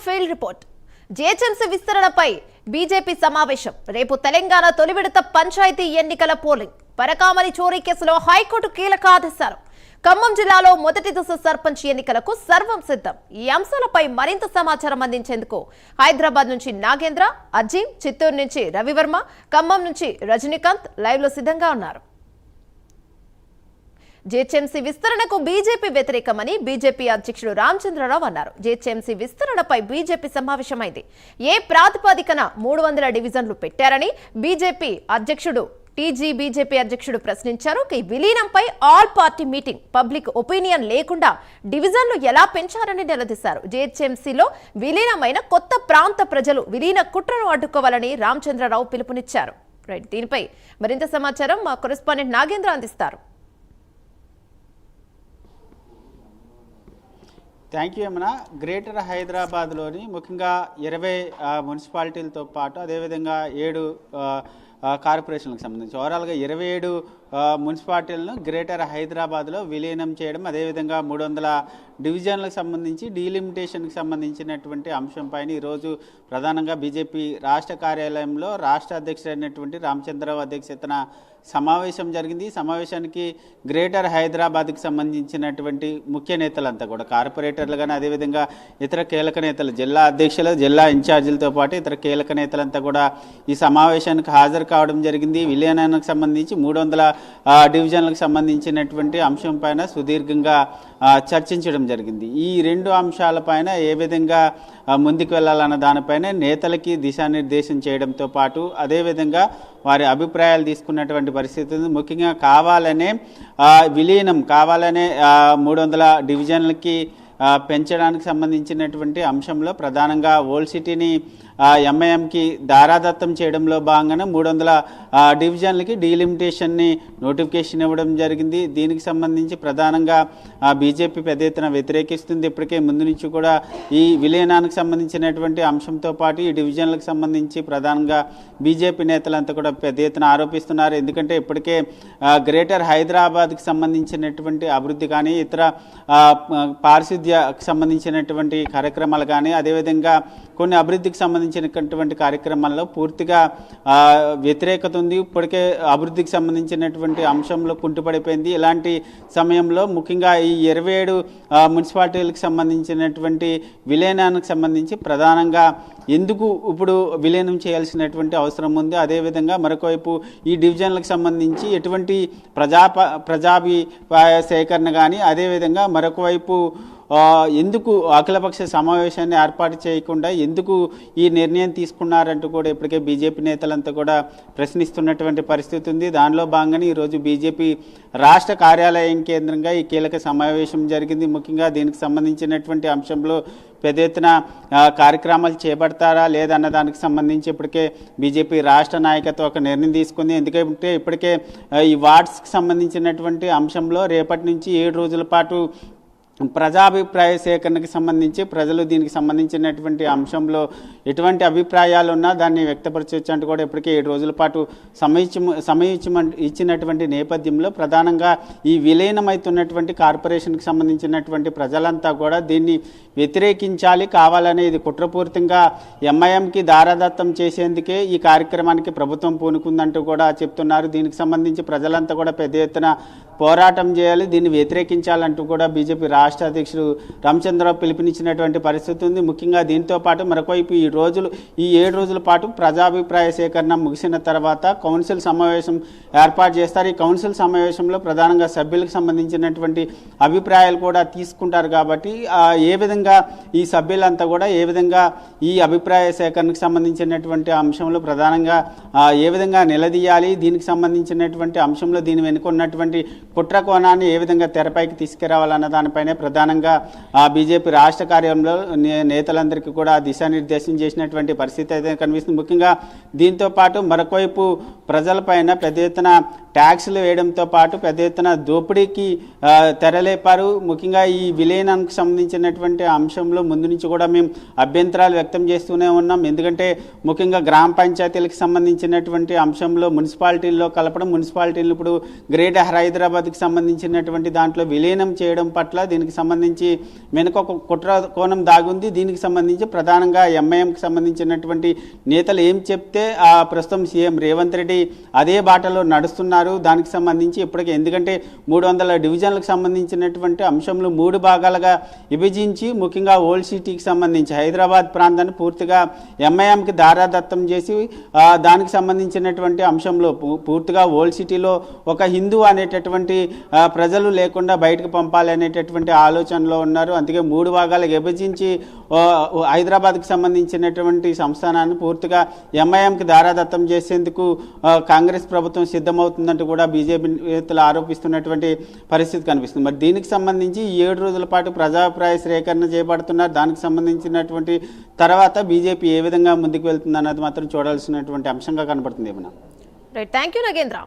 Field report. GHMC విస్తరణపై BJP సమావేశం. రేపు తెలంగాణ తొలి విడత పంచాయతీ ఎన్నికల పోలింగ్. పరకామణి చోరీ కేసులో హైకోర్టు కీలక ఆదేశాలు. ఖమ్మం జిల్లాలో మొదటి దశ సర్పంచ్ ఎన్నికలకు సర్వం సిద్ధం. ఈ అంశాలపై మరింత సమాచారం అందించేందుకు హైదరాబాద్ నుంచి నాగేంద్ర, అజీం, చిత్తూరు నుంచి రవివర్మ, ఖమ్మం నుంచి రజనీకాంత్ లైవ్ లో సిద్ధంగా ఉన్నారు. జీహెచ్ఎంసీ విస్తరణకు బీజేపీ వ్యతిరేకమని బీజేపీ అధ్యక్షుడు రామచంద్రరావు అన్నారు. GHMC విస్తరణపై BJP సమావేశమైంది. ఏ ప్రాతిపదికన 300 డివిజన్లు పెట్టారని బీజేపీ అధ్యక్షుడు బీజేపీ అధ్యక్షుడు ప్రశ్నించారు. ఈ విలీనంపై all party meeting, public opinion లేకుండా డివిజన్లు ఎలా పెంచారని నిలదీశారు. జీహెచ్ఎంసీలో విలీనమైన కొత్త ప్రాంత ప్రజలు విలీన కుట్రను అడ్డుకోవాలని రామచంద్రరావు పిలుపునిచ్చారు. దీనిపై మరింత సమాచారం మా కరెస్పాండెంట్ నాగేంద్ర అందిస్తారు. Thank you Yamuna. గ్రేటర్ హైదరాబాద్లోని ముఖ్యంగా 20 మున్సిపాలిటీలతో పాటు అదేవిధంగా 7 కార్పొరేషన్లకు సంబంధించి ఓవరాల్గా 27 మున్సిపాలిటీలను గ్రేటర్ హైదరాబాద్లో విలీనం చేయడం, అదేవిధంగా 300 డివిజన్లకు సంబంధించి డీలిమిటేషన్కి సంబంధించినటువంటి అంశంపైన ఈరోజు ప్రధానంగా బీజేపీ రాష్ట్ర కార్యాలయంలో రాష్ట్ర అధ్యక్షుడైనటువంటి రామచంద్రరావు అధ్యక్షతన సమావేశం జరిగింది. ఈ సమావేశానికి గ్రేటర్ హైదరాబాద్కి సంబంధించినటువంటి ముఖ్య నేతలంతా కూడా కార్పొరేటర్లు కానీ అదేవిధంగా ఇతర కీలక నేతలు, జిల్లా అధ్యక్షులు, జిల్లా ఇన్ఛార్జీలతో పాటు ఇతర కీలక నేతలంతా కూడా ఈ సమావేశానికి హాజరు కావడం జరిగింది. విలీనానికి సంబంధించి 300 డివిజన్లకు సంబంధించినటువంటి అంశం పైన సుదీర్ఘంగా చర్చించడం జరిగింది. ఈ 2 అంశాలపైన ఏ విధంగా ముందుకు వెళ్ళాలన్న దానిపైన నేతలకి దిశానిర్దేశం చేయడంతో పాటు అదేవిధంగా వారి అభిప్రాయాలు తీసుకున్నటువంటి పరిస్థితి ఉంది. ముఖ్యంగా విలీనం కావాలనే 300 డివిజన్లకి పెంచడానికి సంబంధించినటువంటి అంశంలో ప్రధానంగా ఓల్డ్ సిటీని ఎంఐఎంకి దారాదత్తం చేయడంలో భాగంగానే 300 డివిజన్లకి డీలిమిటేషన్ని నోటిఫికేషన్ ఇవ్వడం జరిగింది. దీనికి సంబంధించి ప్రధానంగా బీజేపీ పెద్ద ఎత్తున వ్యతిరేకిస్తుంది. ఇప్పటికే ముందు నుంచి కూడా ఈ విలీనానికి సంబంధించినటువంటి అంశంతో పాటు ఈ డివిజన్లకు సంబంధించి ప్రధానంగా బీజేపీ నేతలంతా కూడా పెద్ద ఎత్తున ఆరోపిస్తున్నారు. ఎందుకంటే ఇప్పటికే గ్రేటర్ హైదరాబాద్కి సంబంధించినటువంటి అభివృద్ధి కానీ ఇతర పారిశుద్ధ్యకు సంబంధించినటువంటి కార్యక్రమాలు కానీ అదేవిధంగా కొన్ని అభివృద్ధికి సంబంధించినటువంటి కార్యక్రమాల్లో పూర్తిగా వ్యతిరేకత ఉంది. ఇప్పటికే అభివృద్ధికి సంబంధించినటువంటి అంశంలో కుంటుపడిపోయింది. ఇలాంటి సమయంలో ముఖ్యంగా ఈ 27 మున్సిపాలిటీలకు సంబంధించినటువంటి విలీనానికి సంబంధించి ప్రధానంగా ఎందుకు ఇప్పుడు విలీనం చేయాల్సినటువంటి అవసరం ఉంది, అదేవిధంగా మరొకవైపు ఈ డివిజన్లకు సంబంధించి ఎటువంటి ప్రజాభిప్రాయ సేకరణ కానీ అదేవిధంగా మరొకవైపు ఎందుకు అఖిలపక్ష సమావేశాన్ని ఏర్పాటు చేయకుండా ఎందుకు ఈ నిర్ణయం తీసుకున్నారంటూ కూడా ఇప్పటికే బీజేపీ నేతలంతా కూడా ప్రశ్నిస్తున్నటువంటి పరిస్థితి ఉంది. దానిలో భాగంగానే ఈరోజు బీజేపీ రాష్ట్ర కార్యాలయం కేంద్రంగా ఈ కీలక సమావేశం జరిగింది. ముఖ్యంగా దీనికి సంబంధించినటువంటి అంశంలో పెద్ద ఎత్తున కార్యక్రమాలు చేపడతారా లేదన్న దానికి సంబంధించి ఇప్పటికే బీజేపీ రాష్ట్ర నాయకత్వం ఒక నిర్ణయం తీసుకుంది. ఎందుకంటే ఇప్పటికే ఈ వార్డ్స్కి సంబంధించినటువంటి అంశంలో రేపటి నుంచి 7 రోజుల పాటు ప్రజాభిప్రాయ సేకరణకు సంబంధించి ప్రజలు దీనికి సంబంధించినటువంటి అంశంలో ఎటువంటి అభిప్రాయాలు ఉన్నా దాన్ని వ్యక్తపరచవచ్చు అంటూ కూడా ఇప్పటికే 7 రోజుల పాటు సమయం ఇచ్చినటువంటి నేపథ్యంలో ప్రధానంగా ఈ విలీనమవుతున్నటువంటి కార్పొరేషన్కి సంబంధించినటువంటి ప్రజలంతా కూడా దీన్ని వ్యతిరేకించాలి, కావాలనే ఇది కుట్రపూరితంగా ఎంఐఎంకి దారాదత్తం చేసేందుకే ఈ కార్యక్రమానికి ప్రభుత్వం పూనుకుందంటూ కూడా చెప్తున్నారు. దీనికి సంబంధించి ప్రజలంతా కూడా పెద్ద ఎత్తున పోరాటం చేయాలి, దీన్ని వ్యతిరేకించాలంటూ కూడా బీజేపీ రాష్ట్ర అధ్యక్షుడు రామచంద్రరావు పిలుపునిచ్చినటువంటి పరిస్థితి ఉంది. ముఖ్యంగా దీంతో పాటు మరొకవైపు ఈ 7 రోజుల పాటు ప్రజాభిప్రాయ సేకరణ ముగిసిన తర్వాత కౌన్సిల్ సమావేశం ఏర్పాటు చేస్తారు. ఈ కౌన్సిల్ సమావేశంలో ప్రధానంగా సభ్యులకు సంబంధించినటువంటి అభిప్రాయాలు కూడా తీసుకుంటారు. కాబట్టి ఏ విధంగా ఈ సభ్యులంతా కూడా ఏ విధంగా ఈ అభిప్రాయ సేకరణకు సంబంధించినటువంటి అంశంలో ప్రధానంగా ఏ విధంగా నిలదీయాలి, దీనికి సంబంధించినటువంటి అంశంలో దీని వెనుకున్నటువంటి కుట్ర కోణాన్ని ఏ విధంగా తెరపైకి తీసుకురావాలన్న దానిపైనే ప్రధానంగా బీజేపీ రాష్ట్ర కార్యాలయంలో నేతలందరికీ కూడా దిశానిర్దేశం చేసినటువంటి పరిస్థితి అయితే కనిపిస్తుంది. ముఖ్యంగా దీంతో పాటు మరొకవైపు ప్రజలపైన పెద్ద ఎత్తున ట్యాక్సులు వేయడంతో పాటు పెద్ద ఎత్తున దోపిడీకి తెరలేపారు. ముఖ్యంగా ఈ విలీనానికి సంబంధించినటువంటి అంశంలో ముందు నుంచి కూడా మేము అభ్యంతరాలు వ్యక్తం చేస్తూనే ఉన్నాం. ఎందుకంటే ముఖ్యంగా గ్రామ పంచాయతీలకు సంబంధించినటువంటి అంశంలో మున్సిపాలిటీల్లో కలపడం, మున్సిపాలిటీలు ఇప్పుడు గ్రేటర్ హైదరాబాద్కి సంబంధించినటువంటి దాంట్లో విలీనం చేయడం పట్ల దీనికి దీనికి సంబంధించి వెనుక ఒక కుట్ర కోణం దాగుంది. దీనికి సంబంధించి ప్రధానంగా ఎంఐఎంకి సంబంధించినటువంటి నేతలు ఏం చెప్తే ప్రస్తుతం సీఎం రేవంత్ రెడ్డి అదే బాటలో నడుస్తున్నారు. దానికి సంబంధించి ఇప్పటికే ఎందుకంటే 300 డివిజన్లకు సంబంధించినటువంటి అంశంలో 3 భాగాలుగా విభజించి ముఖ్యంగా ఓల్డ్ సిటీకి సంబంధించి హైదరాబాద్ ప్రాంతాన్ని పూర్తిగా ఎంఐఎంకి దారాదత్తం చేసి దానికి సంబంధించినటువంటి అంశంలో పూర్తిగా ఓల్డ్ సిటీలో ఒక హిందూ అనేటటువంటి ప్రజలు లేకుండా బయటకు పంపాలి అనేటటువంటి ఆలోచనలో ఉన్నారు. అందుకే 3 భాగాలకు విభజించి హైదరాబాద్కి సంబంధించినటువంటి సంస్థానాన్ని పూర్తిగా ఎంఐఎంకి దారాదత్తం చేసేందుకు కాంగ్రెస్ ప్రభుత్వం సిద్ధమవుతుందంటూ కూడా బీజేపీ నేతలు ఆరోపిస్తున్నటువంటి పరిస్థితి కనిపిస్తుంది. మరి దీనికి సంబంధించి 7 రోజుల పాటు ప్రజాభిప్రాయ సేకరణ చేపడుతున్నారు. దానికి సంబంధించినటువంటి తర్వాత బీజేపీ ఏ విధంగా ముందుకు వెళ్తుంది అన్నది మాత్రం చూడాల్సినటువంటి అంశంగా కనబడుతుంది. ఏమన్నా రైట్, థ్యాంక్ యూ నాగేంద్ర.